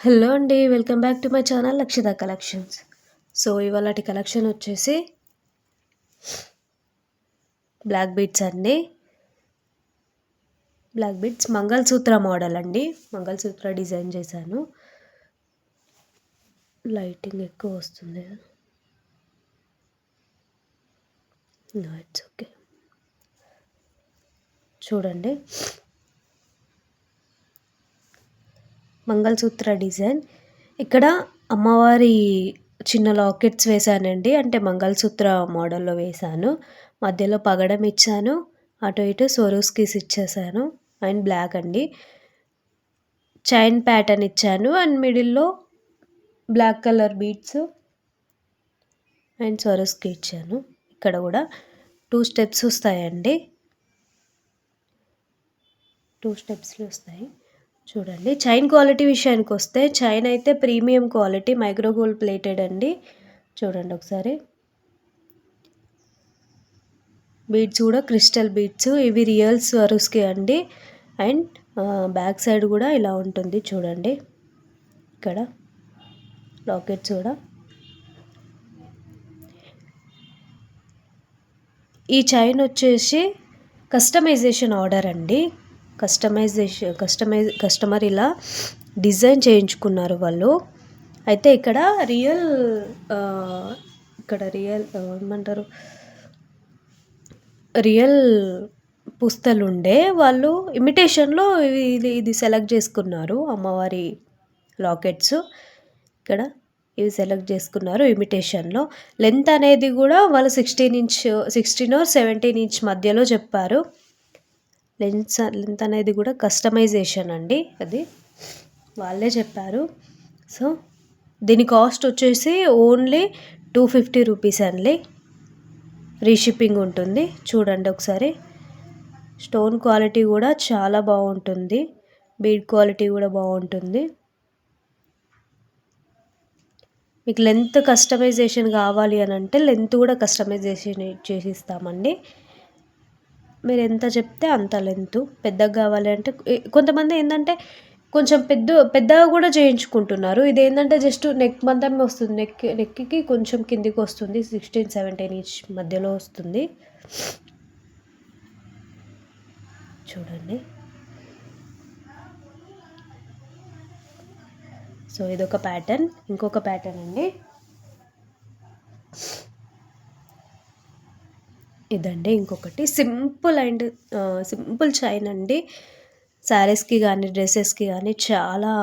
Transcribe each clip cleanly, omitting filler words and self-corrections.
Hello అండి. Welcome back to my channel Lakshita collections. So ఇవాళటి collection వచ్చేసి బ్లాక్ బీడ్స్ అండి. బ్లాక్ బీడ్స్ మంగళసూత్ర మోడల్ అండి. మంగళసూత్ర డిజైన్ చేశాను. లైటింగ్ ఎక్కువ వస్తుంది. It's okay. చూడండి, మంగళసూత్ర డిజైన్. ఇక్కడ అమ్మవారి చిన్న లాకెట్స్ వేశానండి. అంటే మంగళసూత్ర మోడల్లో వేశాను. మధ్యలో పగడం ఇచ్చాను. అటు ఇటు సోరోస్కీస్ ఇచ్చేసాను. అండ్ బ్లాక్ అండి. చైన్ ప్యాటర్న్ ఇచ్చాను. అండ్ మిడిల్లో బ్లాక్ కలర్ బీడ్స్ అండ్ సోరోస్కీ ఇచ్చాను. ఇక్కడ కూడా 2 స్టెప్స్ వస్తాయండి. 2 స్టెప్స్లో వస్తాయి. చూడండి, చైన్ క్వాలిటీ విషయానికి వస్తే చైన్ అయితే premium quality micro gold plated అండి. చూడండి ఒకసారి. బీడ్స్ కూడా క్రిస్టల్ బీడ్స్. ఇవి రియల్ స్వరుస్కి అండి. అండ్ బ్యాక్ సైడ్ కూడా ఇలా ఉంటుంది. చూడండి, ఇక్కడ లాకెట్స్ కూడా. ఈ చైన్ వచ్చేసి కస్టమైజేషన్ ఆర్డర్ అండి. కస్టమర్ ఇలా డిజైన్ చేయించుకున్నారు వాళ్ళు. అయితే ఇక్కడ రియల్ ఏమంటారు, రియల్ పుస్తలు ఉండే వాళ్ళు ఇమిటేషన్లో ఇది సెలెక్ట్ చేసుకున్నారు. అమ్మవారి లాకెట్స్ ఇక్కడ ఇవి సెలెక్ట్ చేసుకున్నారు ఇమిటేషన్లో. లెంత్ అనేది కూడా వాళ్ళు 16 or 17 ఇంచ్ మధ్యలో చెప్పారు. లెంత్ అనేది కూడా కస్టమైజేషన్ అండి. అది వాళ్ళే చెప్పారు. సో దీని కాస్ట్ వచ్చేసి ఓన్లీ 250 రూపీస్ అండి. రీషిప్పింగ్ ఉంటుంది. చూడండి ఒకసారి. స్టోన్ క్వాలిటీ కూడా చాలా బాగుంటుంది. బీడ్ క్వాలిటీ కూడా బాగుంటుంది. మీకు లెంత్ కస్టమైజేషన్ కావాలి అని అంటే లెంత్ కూడా కస్టమైజేషన్ చేసిస్తామండి. మీరు ఎంత చెప్తే అంత లెంత్. పెద్దగా కావాలి అంటే కొంతమంది ఏంటంటే కొంచెం పెద్దగా కూడా చేయించుకుంటున్నారు. ఇది ఏంటంటే జస్ట్ నెక్ మందమే వస్తుంది. నెక్కి కొంచెం కిందికి వస్తుంది. 16-17 ఇంచ్ మధ్యలో వస్తుంది. చూడండి. సో ఇదొక ప్యాటర్న్. ఇంకొక ప్యాటర్న్ అండి. ఇదండి ఇంకొకటి సింపుల్ చైన్ అండి. శారీస్కి కానీ డ్రెస్సెస్కి కానీ చాలా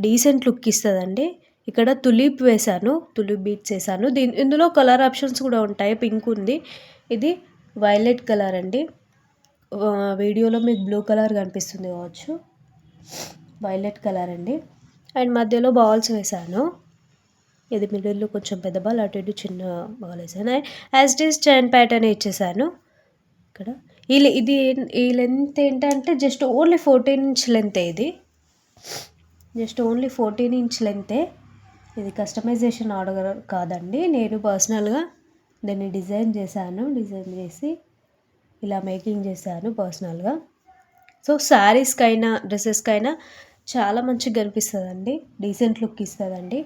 డీసెంట్ లుక్ ఇస్తుందండి. ఇక్కడ తులీప్ వేశాను. తులీప్ బీట్స్ వేసాను. ఇందులో కలర్ ఆప్షన్స్ కూడా ఉంటాయి. పింక్ ఉంది. ఇది వైలెట్ కలర్ అండి. వీడియోలో మీకు బ్లూ కలర్ కనిపిస్తుంది కావచ్చు. వైలెట్ కలర్ అండి. అండ్ మధ్యలో బాల్స్ వేసాను. ఇది మిడిల్లో కొంచెం పెద్ద బాల్, అటు ఇటు చిన్న బాల్ వేసాను. And as it is chain pattern ఇచ్చేసాను. ఇక్కడ ఈ లెంత్ ఏంటంటే జస్ట్ ఓన్లీ 14 ఇంచ్ లెంతే. ఇది జస్ట్ ఓన్లీ 14 ఇంచ్ లెంతే. ఇది కస్టమైజేషన్ ఆర్డర్ కాదండి. నేను పర్సనల్గా దీన్ని డిజైన్ చేసి ఇలా మేకింగ్ చేశాను పర్సనల్గా. సో శారీస్కైనా డ్రెస్సెస్కైనా చాలా మంచిగా కనిపిస్తుందండి. డీసెంట్ లుక్ ఇస్తుందండి.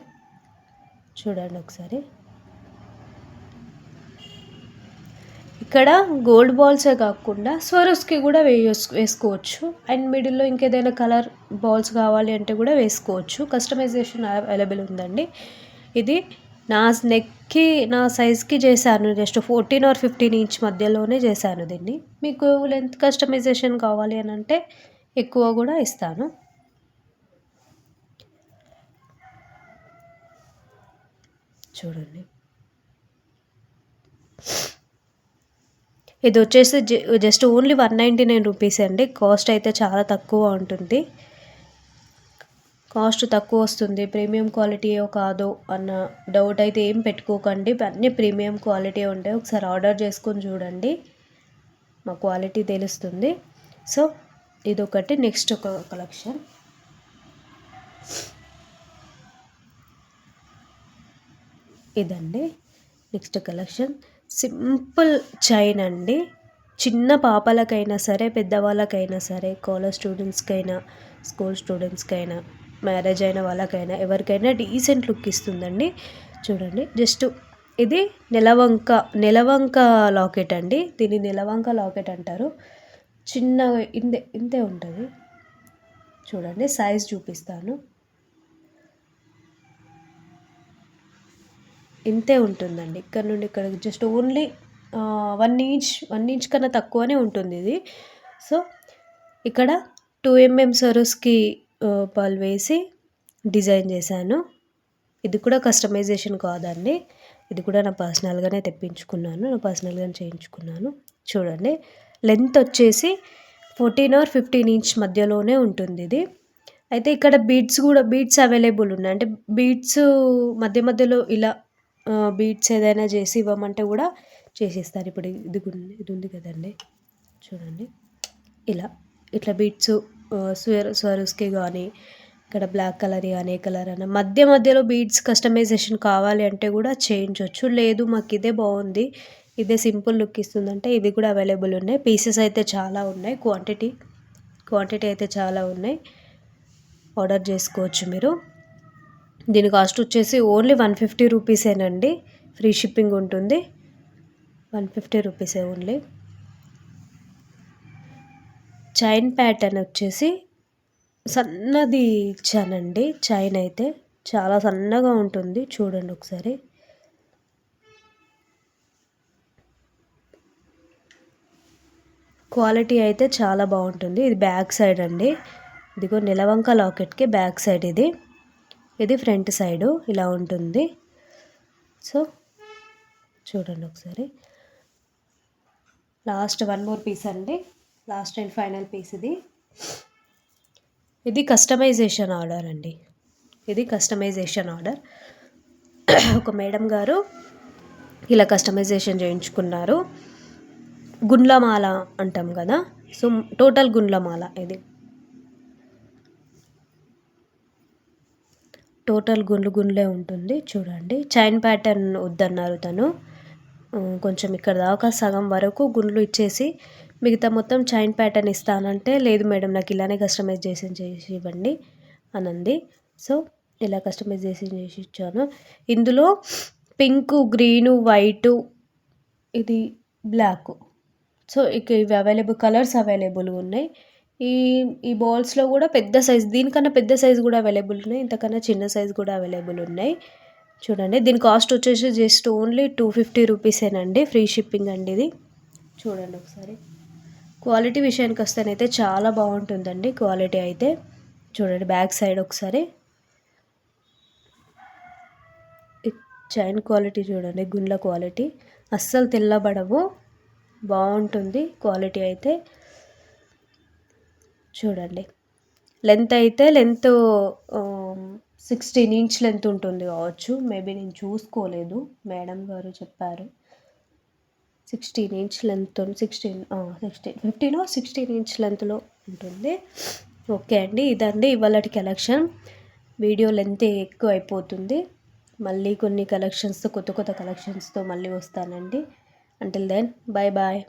చూడండి ఒకసారి. ఇక్కడ గోల్డ్ బాల్సే కాకుండా స్వరోస్కి కూడా వేసుకోవచ్చు. అండ్ మిడిల్లో ఇంకేదైనా కలర్ బాల్స్ కావాలి అంటే కూడా వేసుకోవచ్చు. కస్టమైజేషన్ అవైలబుల్ ఉందండి. ఇది నా నెక్కి నా సైజ్కి చేశాను. జస్ట్ 14 or 15 ఇంచ్ మధ్యలోనే చేశాను దీన్ని. మీకు లెంత్ కస్టమైజేషన్ కావాలి అని అంటే ఎక్కువ కూడా ఇస్తాను. చూడండి, ఇది వచ్చేసి జస్ట్ ఓన్లీ 199 రూపీస్ అండి. కాస్ట్ అయితే చాలా తక్కువ ఉంటుంది. కాస్ట్ తక్కువ వస్తుంది. ప్రీమియం క్వాలిటీయో కాదో అన్న డౌట్ అయితే ఏం పెట్టుకోకండి. అన్నీ ప్రీమియం క్వాలిటీ ఉంటాయి. ఒకసారి ఆర్డర్ చేసుకొని చూడండి, మా క్వాలిటీ తెలుస్తుంది. సో ఇదొకటి. నెక్స్ట్ ఒక కలెక్షన్. ఇదండి నెక్స్ట్ కలెక్షన్. సింపుల్ చైన్ అండి. చిన్న పాపలకైనా సరే, పెద్దవాళ్ళకైనా సరే, కాలేజ్ స్టూడెంట్స్కైనా, స్కూల్ స్టూడెంట్స్కైనా మ్యారేజ్ అయిన వాళ్ళకైనా ఎవరికైనా డీసెంట్ లుక్ ఇస్తుందండి. చూడండి జస్ట్ ఇది నెలవంక లాకెట్ అండి. దీన్ని నెలవంక లాకెట్ అంటారు. చిన్నగా ఇంతే ఉంటుంది. చూడండి సైజ్ చూపిస్తాను. ఇంతే ఉంటుందండి. ఇక్కడ నుండి ఇక్కడికి జస్ట్ ఓన్లీ 1 ఇంచ్ కన్నా తక్కువనే ఉంటుంది ఇది. సో ఇక్కడ 2 mm సరోస్కి పర్ల్ వేసి డిజైన్ చేశాను. ఇది కూడా కస్టమైజేషన్ కాదండి. ఇది కూడా నా పర్సనల్గానే తెప్పించుకున్నాను. నా పర్సనల్గానే చేయించుకున్నాను. చూడండి లెంత్ వచ్చేసి 14 or 15 ఇంచ్ మధ్యలోనే ఉంటుంది ఇది. అయితే ఇక్కడ బీడ్స్ అవైలబుల్ ఉన్నాయి. అంటే బీడ్స్ మధ్యలో ఇలా బీడ్స్ ఏదైనా చేసి ఇవ్వమంటే కూడా చేసిస్తారు. ఇప్పుడు ఇది ఉంది కదండి, చూడండి ఇట్లా బీడ్స్ స్వరూస్కి కానీ ఇక్కడ బ్లాక్ కలర్ కానీ ఏ కలర్ అయినా మధ్యలో బీడ్స్ కస్టమైజేషన్ కావాలి అంటే కూడా చేయించవచ్చు. లేదు మాకు ఇదే బాగుంది, ఇదే సింపుల్ లుక్ ఇస్తుందంటే ఇవి కూడా అవైలబుల్ ఉన్నాయి. పీసెస్ అయితే చాలా ఉన్నాయి. క్వాంటిటీ అయితే చాలా ఉన్నాయి. ఆర్డర్ చేసుకోవచ్చు మీరు. దీని కాస్ట్ వచ్చేసి ఓన్లీ 150 రూపీసేనండి. ఫ్రీ షిప్పింగ్ ఉంటుంది. 150 రూపీసే ఓన్లీ. చైన్ ప్యాటర్న్ వచ్చేసి సన్నది ఇచ్చానండి. చైన్ అయితే చాలా సన్నగా ఉంటుంది. చూడండి ఒకసారి. క్వాలిటీ అయితే చాలా బాగుంటుంది. ఇది బ్యాక్ సైడ్ అండి. ఇదిగో నెలవంక లాకెట్కి బ్యాక్ సైడ్ ఇది ఫ్రంట్ సైడు ఇలా ఉంటుంది. సో చూడండి ఒకసారి. లాస్ట్ 1 more పీస్ అండి. లాస్ట్ అండ్ ఫైనల్ పీస్ ఇది కస్టమైజేషన్ ఆర్డర్ అండి. ఇది కస్టమైజేషన్ ఆర్డర్. ఒక మేడం గారు ఇలా కస్టమైజేషన్ చేయించుకున్నారు. గుండ్లమాల అంటాం కదా, సో టోటల్ గుండ్లమాల ఇది. టోటల్ గుండ్లే ఉంటుంది. చూడండి చైన్ ప్యాటర్న్ వద్దన్నారు తను. కొంచెం ఇక్కడ దాకా సగం వరకు గుండ్లు ఇచ్చేసి మిగతా మొత్తం చైన్ ప్యాటర్న్ ఇస్తానంటే, లేదు మేడం నాకు ఇలానే కస్టమైజ్ చేసి ఇవ్వండి అనంది. సో ఇలా కస్టమైజ్ చేసి ఇచ్చాను. ఇందులో పింకు, గ్రీను, వైటు, ఇది బ్లాక్. సో ఇక ఇవి కలర్స్ అవైలబుల్ ఉన్నాయి. ఈ బాల్స్లో కూడా పెద్ద సైజ్, దీనికన్నా పెద్ద సైజ్ కూడా అవైలబుల్ ఉన్నాయి. ఇంతకన్నా చిన్న సైజ్ కూడా అవైలబుల్ ఉన్నాయి. చూడండి దీని కాస్ట్ వచ్చేసి జస్ట్ ఓన్లీ 250 రూపీసేనండి. ఫ్రీ షిప్పింగ్ అండి ఇది. చూడండి ఒకసారి. క్వాలిటీ విషయానికి వస్తేనైతే చాలా బాగుంటుందండి క్వాలిటీ అయితే. చూడండి బ్యాక్ సైడ్ ఒకసారి. చైన్ క్వాలిటీ చూడండి, గుండ్ల క్వాలిటీ అస్సలు తెల్లబడవు, బాగుంటుంది క్వాలిటీ అయితే. చూడండి లెంత్ 16 ఇంచ్ లెంత్ ఉంటుంది కావచ్చు. మేబీ నేను చూసుకోలేదు, మేడం గారు చెప్పారు 16 ఇంచ్ లెంత్, 15 or 16 ఇంచ్ లెంత్లో ఉంటుంది. ఓకే అండి, ఇదండి ఇవాళటి కలెక్షన్. వీడియో లెంత్ ఎక్కువ అయిపోతుంది. మళ్ళీ కొన్ని కొత్త కలెక్షన్స్తో మళ్ళీ వస్తానండి. Until then bye bye.